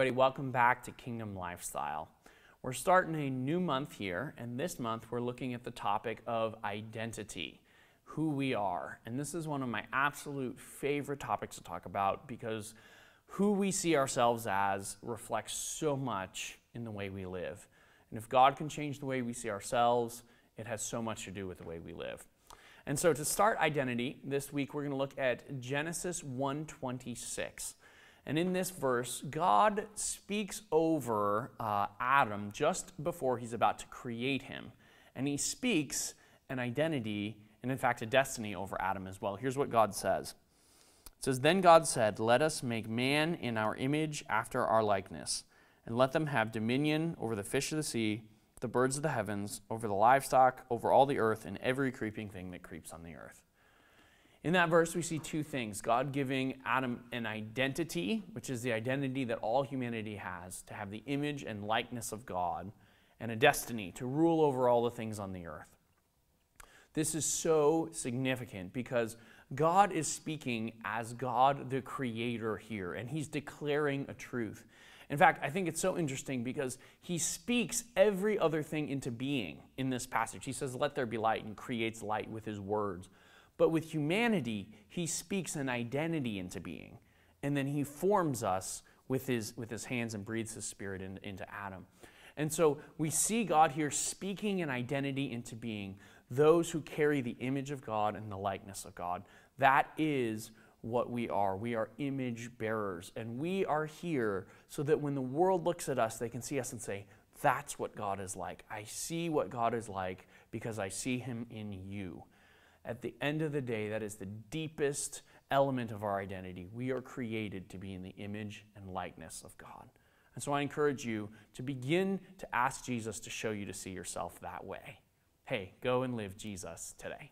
everybody. Welcome back to Kingdom Lifestyle. We're starting a new month here, and this month we're looking at the topic of identity, who we are. And this is one of my absolute favorite topics to talk about because who we see ourselves as reflects so much in the way we live. And if God can change the way we see ourselves, it has so much to do with the way we live. And so to start identity, this week we're going to look at Genesis 1:26. And in this verse, God speaks over Adam just before he's about to create him. And he speaks an identity and, in fact, a destiny over Adam as well. Here's what God says. It says, "Then God said, 'Let us make man in our image after our likeness, and let them have dominion over the fish of the sea, the birds of the heavens, over the livestock, over all the earth, and every creeping thing that creeps on the earth.'" In that verse, we see two things. God giving Adam an identity, which is the identity that all humanity has, to have the image and likeness of God, and a destiny to rule over all the things on the earth. This is so significant because God is speaking as God the Creator here, and He's declaring a truth. In fact, I think it's so interesting because He speaks every other thing into being in this passage. He says, "Let there be light," and creates light with His words. But with humanity, He speaks an identity into being. And then He forms us with his hands and breathes His Spirit into Adam. And so we see God here speaking an identity into being, those who carry the image of God and the likeness of God. That is what we are. We are image bearers. And we are here so that when the world looks at us, they can see us and say, "That's what God is like. I see what God is like because I see Him in you." At the end of the day, that is the deepest element of our identity. We are created to be in the image and likeness of God. And so I encourage you to begin to ask Jesus to show you to see yourself that way. Hey, go and live Jesus today.